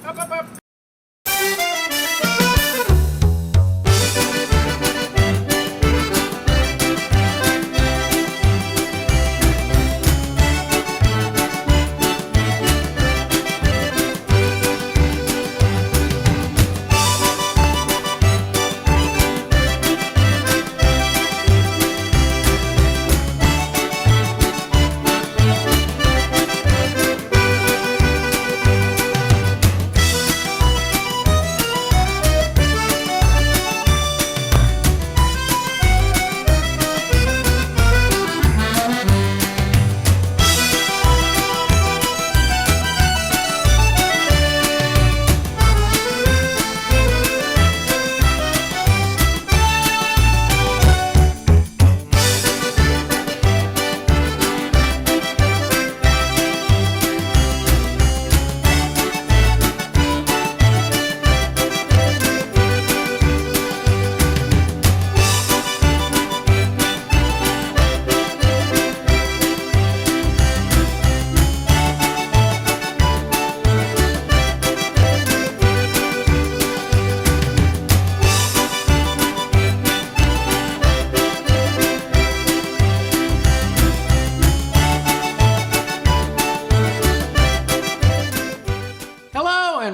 Up, up, up.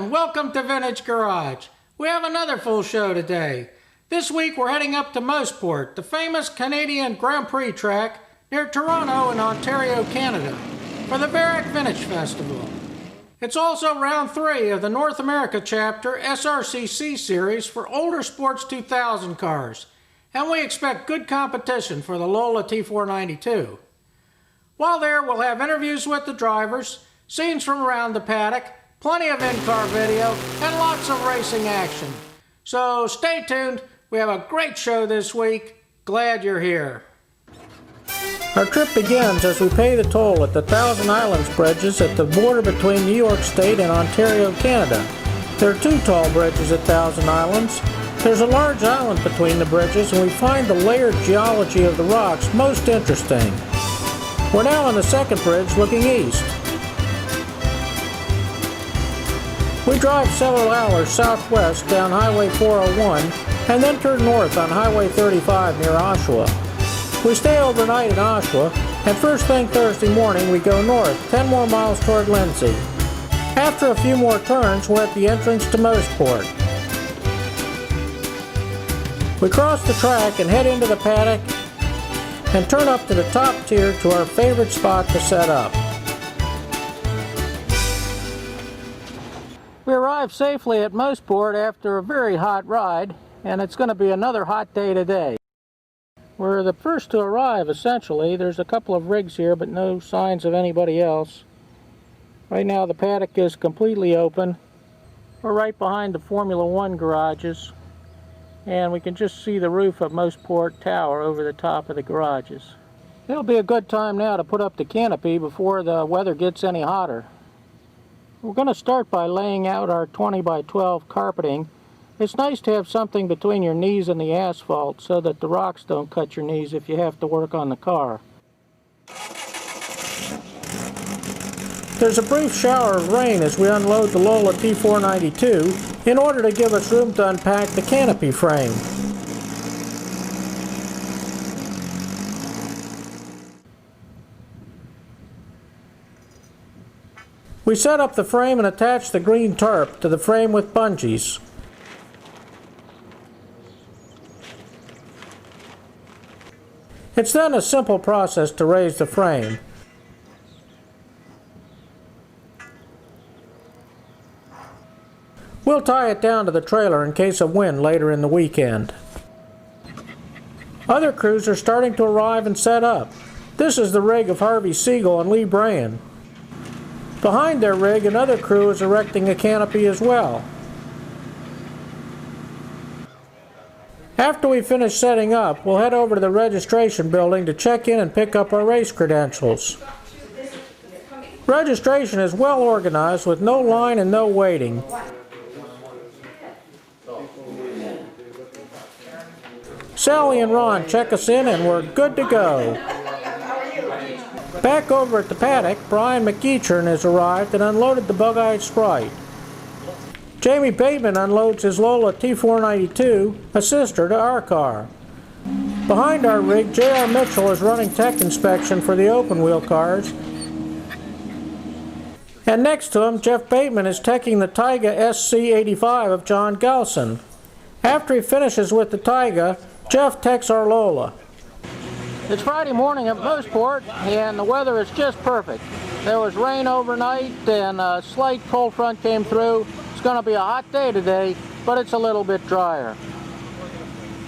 Welcome to Vintage Garage. We have another full show today. This week we're heading up to Mosport, the famous Canadian Grand Prix track near Toronto in Ontario, Canada, for the VARAC Vintage Festival. It's also round 3 of the North America chapter SRCC series for older Sports 2000 cars, and we expect good competition for the Lola T492. While there, we'll have interviews with the drivers, scenes from around the paddock, plenty of in-car video, and lots of racing action. So stay tuned. We have a great show this week. Glad you're here. Our trip begins as we pay the toll at the Thousand Islands bridges at the border between New York State and Ontario, Canada. There are 2 tall bridges at Thousand Islands. There's a large island between the bridges, and we find the layered geology of the rocks most interesting. We're now on the second bridge looking east. We drive several hours southwest down Highway 401 and then turn north on Highway 35 near Oshawa. We stay overnight in Oshawa, and first thing Thursday morning we go north 10 more miles toward Lindsay. After a few more turns, we're at the entrance to Mosport. We cross the track and head into the paddock and turn up to the top tier to our favorite spot to set up. We arrived safely at Mosport after a very hot ride, and it's going to be another hot day today. We're the first to arrive, essentially. There's a couple of rigs here, but no signs of anybody else. Right now the paddock is completely open. We're right behind the Formula One garages, and we can just see the roof of Mosport Tower over the top of the garages. It'll be a good time now to put up the canopy before the weather gets any hotter. We're going to start by laying out our 20 by 12 carpeting. It's nice to have something between your knees and the asphalt so that the rocks don't cut your knees if you have to work on the car. There's a brief shower of rain as we unload the Lola T492 in order to give us room to unpack the canopy frame. We set up the frame and attach the green tarp to the frame with bungees. It's then a simple process to raise the frame. We'll tie it down to the trailer in case of wind later in the weekend. Other crews are starting to arrive and set up. This is the rig of Harvey Siegel and Lee Brayan. Behind their rig, another crew is erecting a canopy as well. After we finish setting up, we'll head over to the registration building to check in and pick up our race credentials. Registration is well organized with no line and no waiting. Sally and Ron check us in and we're good to go. Back over at the paddock, Brian McEachern has arrived and unloaded the bug-eyed Sprite. Jamie Bateman unloads his Lola T492, a sister to our car. Behind our rig, J.R. Mitchell is running tech inspection for the open wheel cars. And next to him, Jeff Bateman is teching the Taiga SC85 of John Galson. After he finishes with the Taiga, Jeff techs our Lola. It's Friday morning at Mosport, and the weather is just perfect. There was rain overnight, and a slight cold front came through. It's going to be a hot day today, but it's a little bit drier.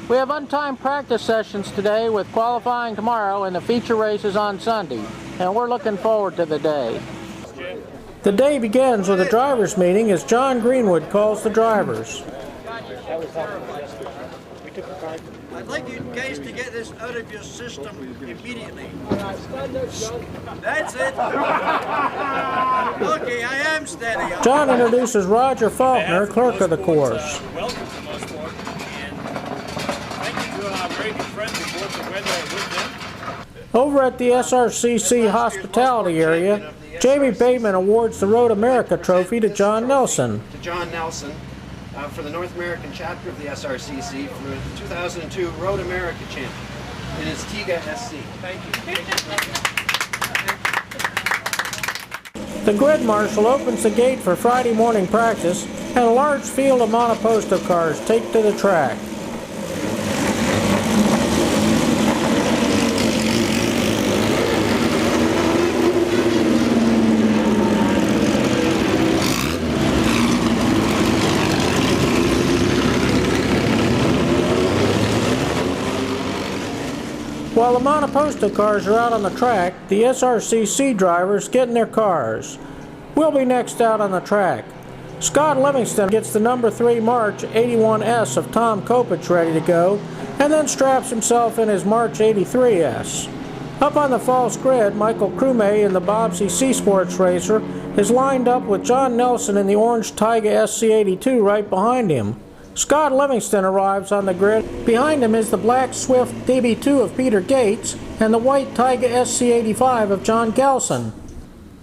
We have untimed practice sessions today with qualifying tomorrow and the feature races on Sunday, and we're looking forward to the day. The day begins with a drivers' meeting as John Greenwood calls the drivers. I'd like you guys to get this out of your system immediately. That's it. Okay, I am steady. John introduces Roger Faulkner, clerk of the course. Welcome to Mosport, and thank you to our very good friends who brought the weather with them. Over at the SRCC hospitality area, Jamie Bateman awards the Road America Trophy to John Nelson. To John Nelson for the North American chapter of the SRCC for the 2002 Road America champion in his Taiga SC. Thank you. The grid marshal opens the gate for Friday morning practice, and a large field of monoposto cars take to the track. While the monoposto cars are out on the track, the SRCC drivers get in their cars. We'll be next out on the track. Scott Livingston gets the number 3 March 81S of Tom Kopich ready to go, and then straps himself in his March 83S. Up on the false grid, Michael Crume in the Bobsey C Sports Racer is lined up with John Nelson in the orange Taiga SC82 right behind him. Scott Livingston arrives on the grid. Behind him is the black Swift DB2 of Peter Gates and the white Taiga SC85 of John Galson.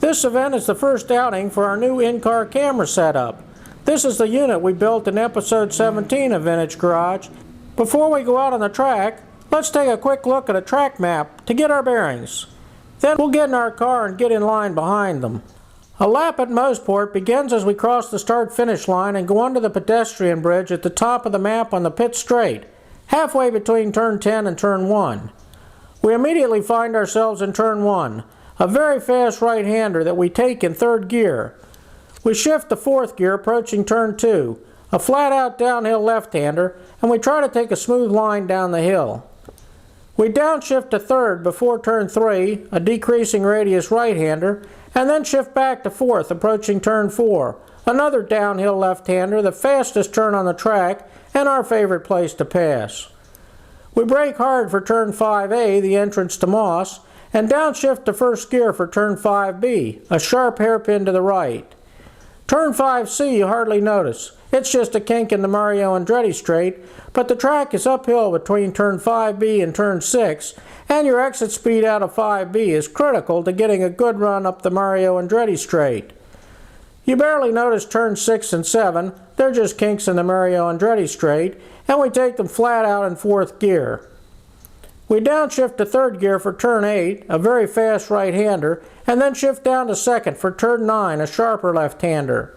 This event is the first outing for our new in-car camera setup. This is the unit we built in episode 17 of Vintage Garage. Before we go out on the track, let's take a quick look at a track map to get our bearings. Then we'll get in our car and get in line behind them. A lap at Mosport begins as we cross the start-finish line and go under the pedestrian bridge at the top of the map on the pit straight, halfway between turn 10 and turn 1. We immediately find ourselves in turn 1, a very fast right-hander that we take in third gear. We shift to fourth gear approaching turn 2, a flat-out downhill left-hander, and we try to take a smooth line down the hill. We downshift to third before turn 3, a decreasing radius right-hander, and then shift back to fourth, approaching turn 4, another downhill left-hander, the fastest turn on the track, and our favorite place to pass. We brake hard for turn 5A, the entrance to Moss, and downshift to first gear for turn 5B, a sharp hairpin to the right. Turn 5C you hardly notice. It's just a kink in the Mario Andretti straight, but the track is uphill between turn 5B and turn 6, and your exit speed out of 5B is critical to getting a good run up the Mario Andretti straight. You barely notice turns 6 and 7, they're just kinks in the Mario Andretti straight, and we take them flat out in fourth gear. We downshift to third gear for turn 8, a very fast right-hander, and then shift down to second for turn 9, a sharper left-hander.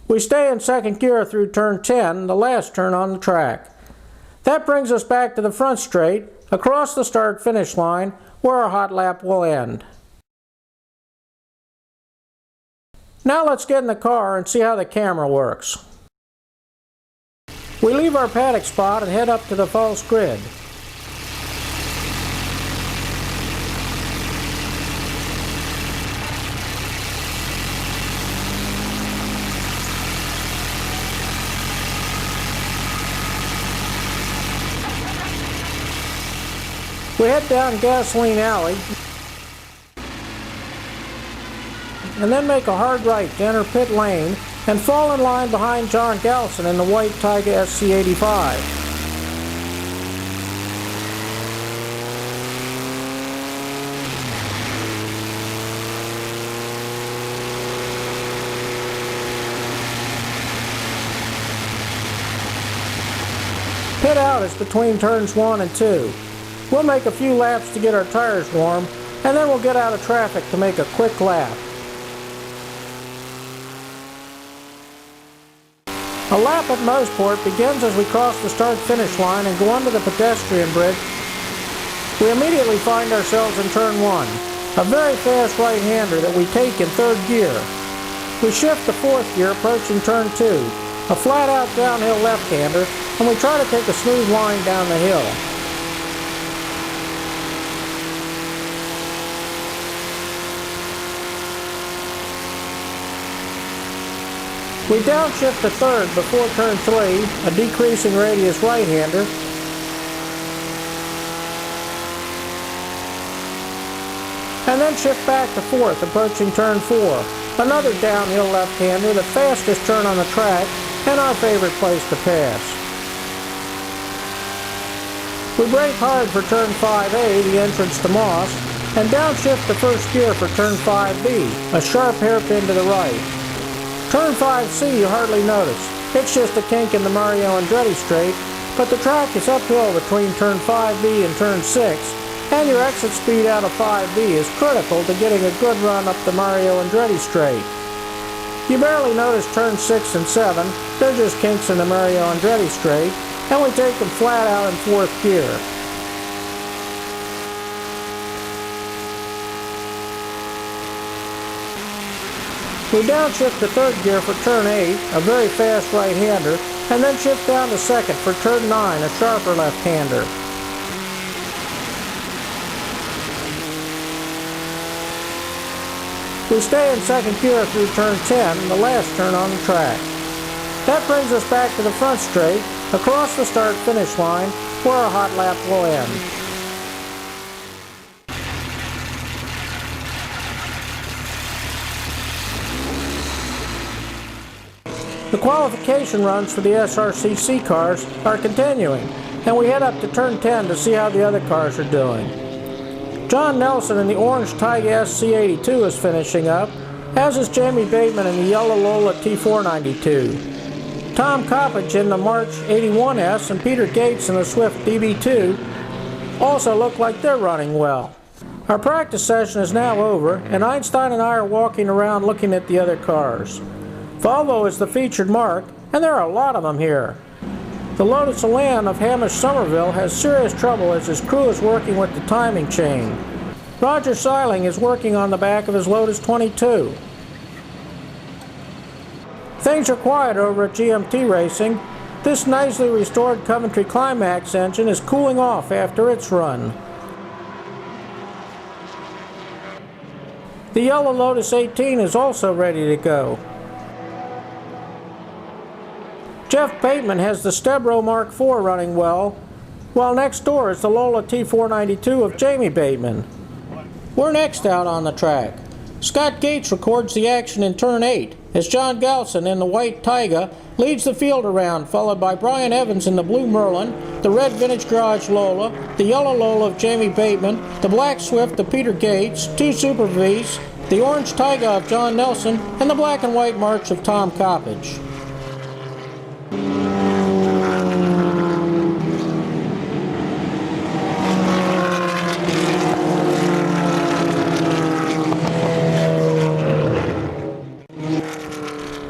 We stay in second gear through turn 10, the last turn on the track. That brings us back to the front straight, across the start-finish line, where our hot lap will end. Now let's get in the car and see how the camera works. We leave our paddock spot and head up to the false grid. We head down Gasoline Alley and then make a hard right to enter pit lane and fall in line behind John Galson in the white Taiga SC85. Pit out is between turns 1 and 2. We'll make a few laps to get our tires warm, and then we'll get out of traffic to make a quick lap. A lap at Mosport begins as we cross the start-finish line and go under the pedestrian bridge. We immediately find ourselves in turn 1, a very fast right-hander that we take in 3rd gear. We shift to 4th gear approaching turn 2, a flat-out downhill left-hander, and we try to take a smooth line down the hill. We downshift to 3rd before turn 3, a decreasing radius right-hander, and then shift back to 4th approaching turn 4, another downhill left-hander, the fastest turn on the track, and our favorite place to pass. We brake hard for turn 5A, the entrance to Moss, and downshift to 1st gear for turn 5B, a sharp hairpin to the right. Turn 5C you hardly notice. It's just a kink in the Mario Andretti straight, but the track is uphill between turn 5B and turn 6, and your exit speed out of 5B is critical to getting a good run up the Mario Andretti straight. You barely notice turn 6 and 7, they're just kinks in the Mario Andretti straight, and we take them flat out in 4th gear. We downshift to 3rd gear for turn 8, a very fast right-hander, and then shift down to 2nd for turn 9, a sharper left-hander. We stay in 2nd gear through turn 10, the last turn on the track. That brings us back to the front straight, across the start-finish line, where our hot lap will end. The qualification runs for the SRCC cars are continuing, and we head up to turn 10 to see how the other cars are doing. John Nelson in the orange Taiga SC82 is finishing up, as is Jamie Bateman in the yellow Lola T492. Tom Coppage in the March 81S and Peter Gates in the Swift DB2 also look like they're running well. Our practice session is now over, and Einstein and I are walking around looking at the other cars. Volvo is the featured mark, and there are a lot of them here. The Lotus Elan of Hamish Somerville has serious trouble as his crew is working with the timing chain. Roger Seiling is working on the back of his Lotus 22. Things are quiet over at GMT Racing. This nicely restored Coventry Climax engine is cooling off after its run. The yellow Lotus 18 is also ready to go. Jeff Bateman has the Stebro Mark IV running well, while next door is the Lola T492 of Jamie Bateman. We're next out on the track. Scott Gates records the action in turn 8 as John Galson in the white Taiga leads the field around, followed by Brian Evans in the blue Merlin, the red Vintage Garage Lola, the yellow Lola of Jamie Bateman, the black Swift of Peter Gates, two Super V's, the orange Taiga of John Nelson, and the black and white March of Tom Coppage.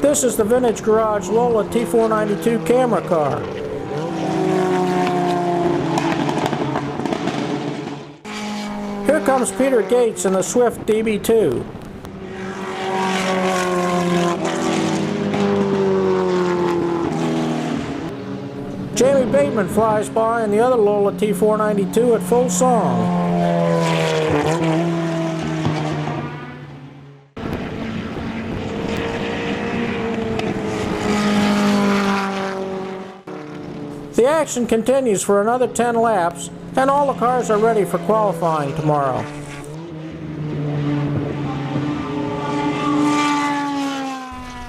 This is the Vintage Garage Lola T492 camera car. Here comes Peter Gates in the Swift DB2. Jamie Bateman flies by in the other Lola T492 at full song. The action continues for another 10 laps, and all the cars are ready for qualifying tomorrow.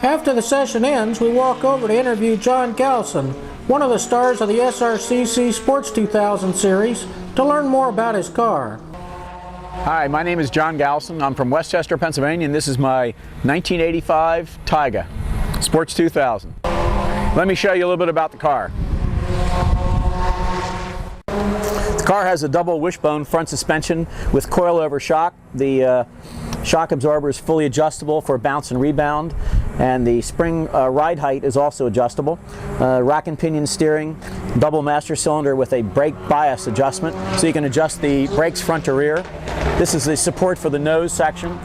After the session ends, we walk over to interview John Galson, one of the stars of the SRCC Sports 2000 series, to learn more about his car. Hi, my name is John Galson. I'm from Westchester, Pennsylvania, and this is my 1985 Taiga Sports 2000. Let me show you a little bit about the car. The car has a double wishbone front suspension with coilover shock. The shock absorber is fully adjustable for bounce and rebound, and the spring ride height is also adjustable. Rack and pinion steering, double master cylinder with a brake bias adjustment, so you can adjust the brakes front to rear. This is the support for the nose section.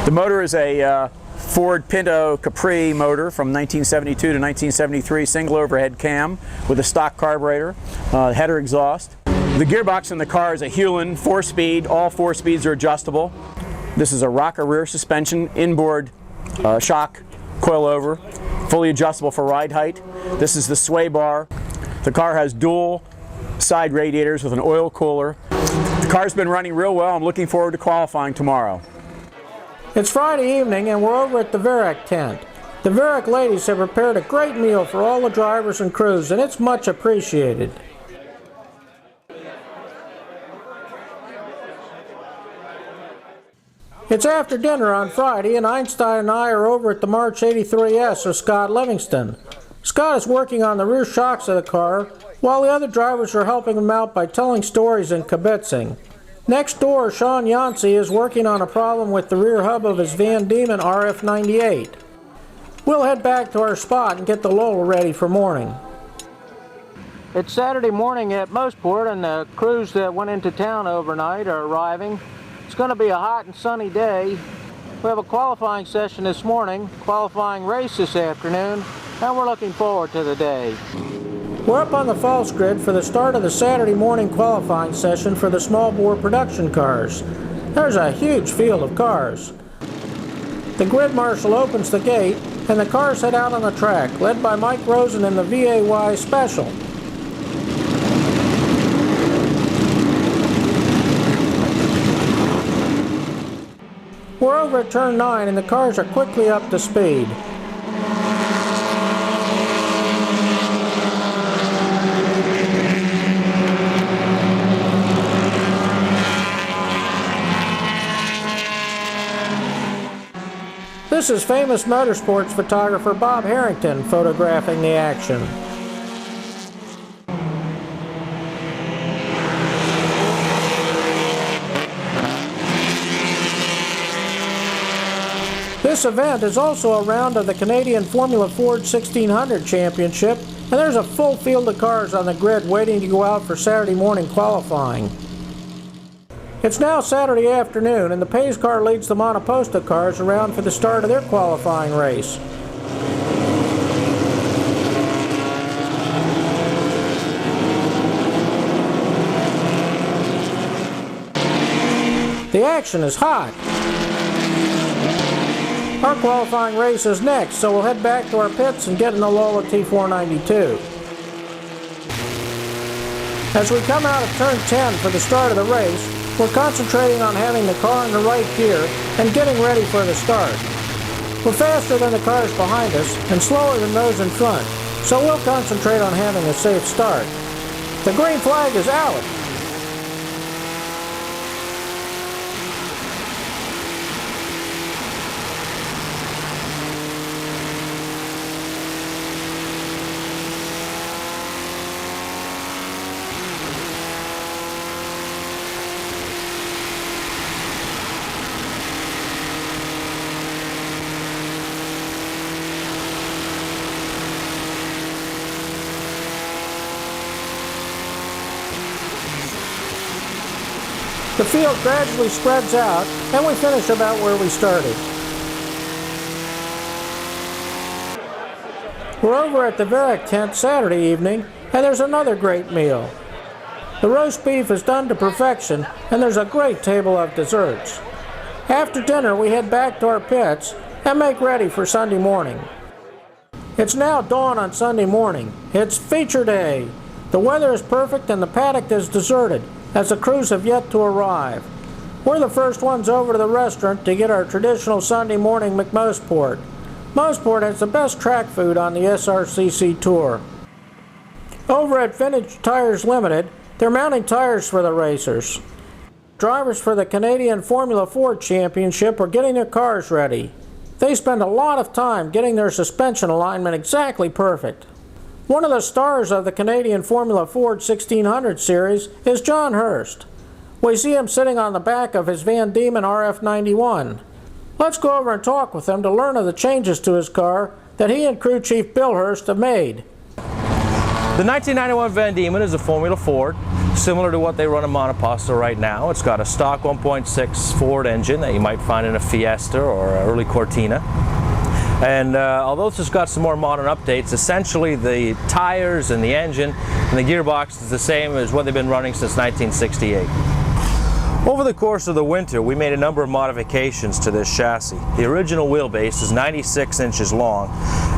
The motor is a Ford Pinto Capri motor from 1972 to 1973, single overhead cam with a stock carburetor, header exhaust. The gearbox in the car is a Hewland 4-speed. All 4 speeds are adjustable. This is a rocker rear suspension, inboard shock coilover, fully adjustable for ride height. This is the sway bar. The car has dual side radiators with an oil cooler. The car's been running real well. I'm looking forward to qualifying tomorrow. It's Friday evening and we're over at the VARAC tent. The VARAC ladies have prepared a great meal for all the drivers and crews, and it's much appreciated. It's after dinner on Friday, and Einstein and I are over at the March 83S of Scott Livingston. Scott is working on the rear shocks of the car, while the other drivers are helping him out by telling stories and kibitzing. Next door, Sean Yancey is working on a problem with the rear hub of his Van Diemen RF98. We'll head back to our spot and get the Lola ready for morning. It's Saturday morning at Mosport, and the crews that went into town overnight are arriving. It's going to be a hot and sunny day. We have a qualifying session this morning, qualifying race this afternoon, and we're looking forward to the day. We're up on the false grid for the start of the Saturday morning qualifying session for the small bore production cars. There's a huge field of cars. The grid marshal opens the gate, and the cars head out on the track, led by Mike Rosen in the VAY Special. We're over at turn 9 and the cars are quickly up to speed. This is famous motorsports photographer Bob Harrington photographing the action. This event is also a round of the Canadian Formula Ford 1600 Championship, and there's a full field of cars on the grid waiting to go out for Saturday morning qualifying. It's now Saturday afternoon, and the Pace car leads the Monoposto cars around for the start of their qualifying race. The action is hot. Our qualifying race is next, so we'll head back to our pits and get in the Lola T492. As we come out of turn 10 for the start of the race, we're concentrating on having the car in the right gear and getting ready for the start. We're faster than the cars behind us and slower than those in front, so we'll concentrate on having a safe start. The green flag is out. The field gradually spreads out, and we finish about where we started. We're over at the VARAC tent Saturday evening, and there's another great meal. The roast beef is done to perfection, and there's a great table of desserts. After dinner, we head back to our pits and make ready for Sunday morning. It's now dawn on Sunday morning. It's feature day. The weather is perfect and the paddock is deserted, as the crews have yet to arrive. We're the first ones over to the restaurant to get our traditional Sunday morning McMosport. Mosport has the best track food on the SRCC Tour. Over at Vintage Tires Limited, they're mounting tires for the racers. Drivers for the Canadian Formula Ford Championship are getting their cars ready. They spend a lot of time getting their suspension alignment exactly perfect. One of the stars of the Canadian Formula Ford 1600 series is John Hurst. We see him sitting on the back of his Van Diemen RF91. Let's go over and talk with him to learn of the changes to his car that he and crew chief Bill Hurst have made. The 1991 Van Diemen is a Formula Ford, similar to what they run in Monoposto right now. It's got a stock 1.6 Ford engine that you might find in a Fiesta or an early Cortina. And although this has got some more modern updates, essentially the tires and the engine and the gearbox is the same as what they've been running since 1968. Over the course of the winter, we made a number of modifications to this chassis. The original wheelbase is 96 inches long,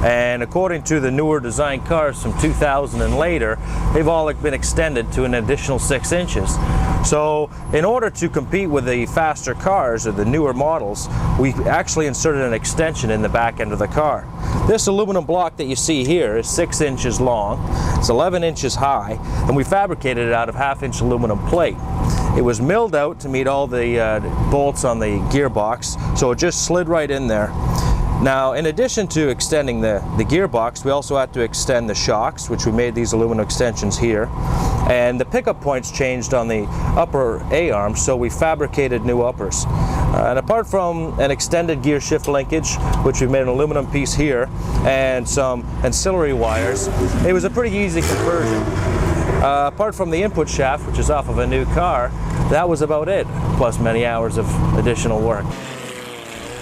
and according to the newer design cars from 2000 and later, they've all been extended to an additional 6 inches. So in order to compete with the faster cars or the newer models, we actually inserted an extension in the back end of the car. This aluminum block that you see here is 6 inches long, it's 11 inches high, and we fabricated it out of 1/2-inch aluminum plate. It was milled out to meet all the bolts on the gearbox, so it just slid right in there. Now, in addition to extending the gearbox, we also had to extend the shocks, which we made these aluminum extensions here. And the pickup points changed on the upper A-arms, so we fabricated new uppers. And apart from an extended gear shift linkage, which we made an aluminum piece here, and some ancillary wires, it was a pretty easy conversion. Apart from the input shaft, which is off of a new car, that was about it, plus many hours of additional work.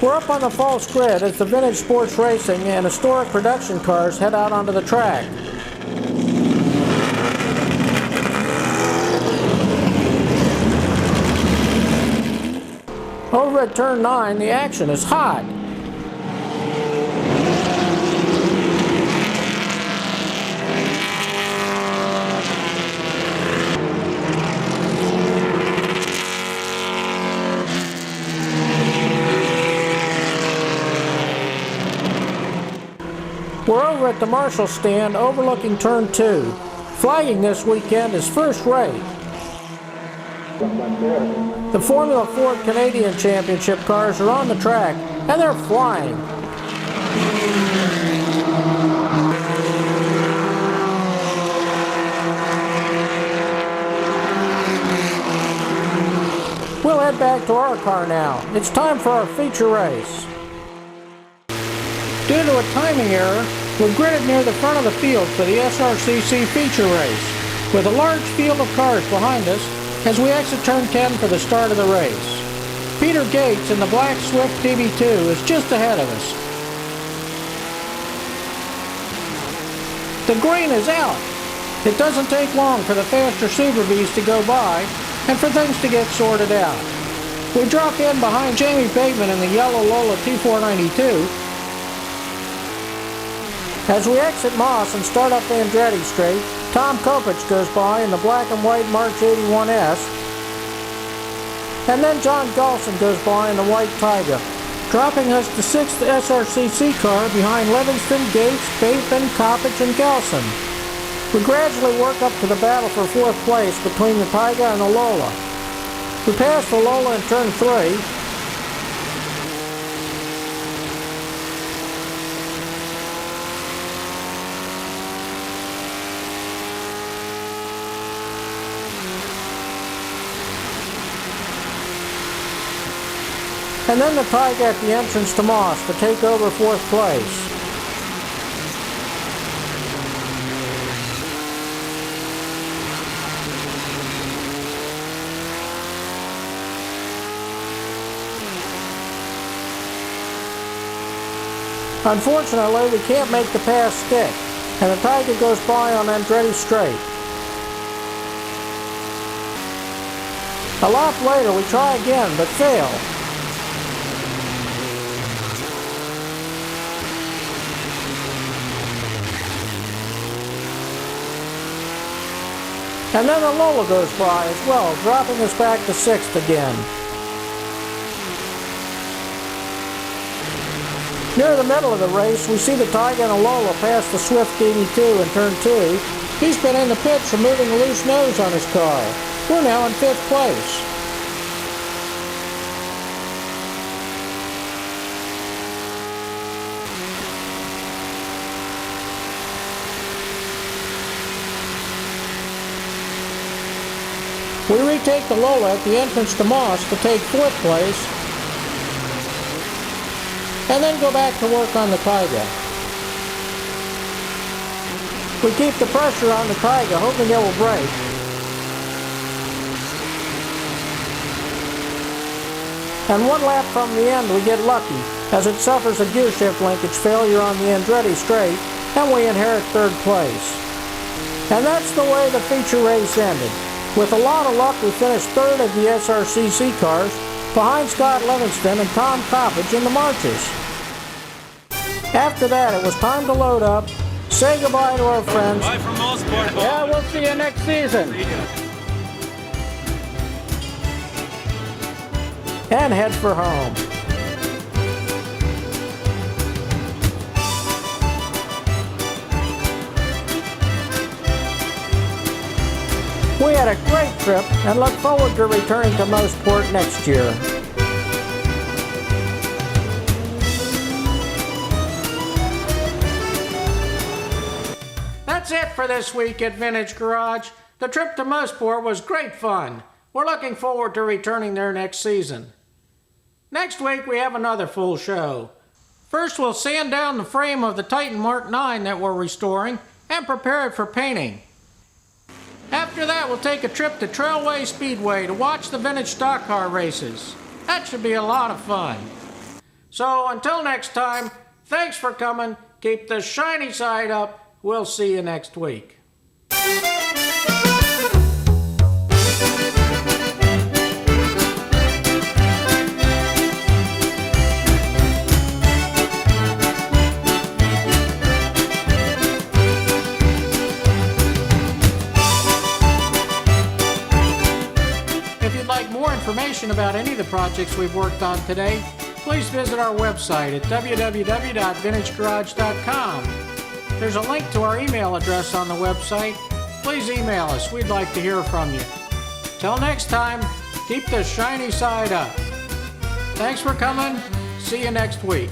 We're up on the false grid as the vintage sports racing and historic production cars head out onto the track. Over at turn 9, the action is hot. We're over at the Marshall stand overlooking turn 2. Flagging this weekend is first rate. The Formula Ford Canadian Championship cars are on the track and they're flying. We'll head back to our car now. It's time for our feature race. Due to a timing error, we're gridded near the front of the field for the SRCC feature race, with a large field of cars behind us as we exit turn 10 for the start of the race. Peter Gates in the black Swift DB2 is just ahead of us. The green is out. It doesn't take long for the faster Super Bs to go by and for things to get sorted out. We drop in behind Jamie Bateman in the yellow Lola T492. As we exit Moss and start up Andretti Straight, Tom Kopich goes by in the black and white March 81S, and then John Galson goes by in the white Taiga, dropping us the 6th SRCC car behind Livingston, Gates, Bateman, Kopich, and Galson. We gradually work up to the battle for 4th place between the Taiga and the Lola. We pass the Lola in turn 3, and then the Taiga at the entrance to Moss to take over 4th place. Unfortunately, we can't make the pass stick, and the Taiga goes by on Andretti Straight. A lap later, we try again, but fail. And then the Lola goes by as well, dropping us back to 6th again. Near the middle of the race, we see the Taiga and the Lola pass the Swift DB2 in turn 2. He's been in the pits removing a loose nose on his car. We're now in 5th place. We retake the Lola at the entrance to Moss to take 4th place, and then go back to work on the Taiga. We keep the pressure on the Taiga, hoping it will break. And 1 lap from the end we get lucky, as it suffers a gear shift linkage failure on the Andretti straight, and we inherit 3rd place. And that's the way the feature race ended. With a lot of luck, we finished 3rd of the SRCC cars, behind Scott Livingston and Tom Coppage in the marches. After that, it was time to load up, say goodbye to our friends. Bye from Mosport. Yeah, we'll see you next season. And head for home. We had a great trip and look forward to returning to Mosport next year. That's it for this week at Vintage Garage. The trip to Mosport was great fun. We're looking forward to returning there next season. Next week we have another full show. First we'll sand down the frame of the Titan Mark 9 that we're restoring and prepare it for painting. After that we'll take a trip to Trailway Speedway to watch the vintage stock car races. That should be a lot of fun. So until next time, thanks for coming, keep the shiny side up, we'll see you next week. More information about any of the projects we've worked on today, please visit our website at www.vintagegarage.com. There's a link to our email address on the website. Please email us. We'd like to hear from you. Till next time, keep the shiny side up. Thanks for coming. See you next week.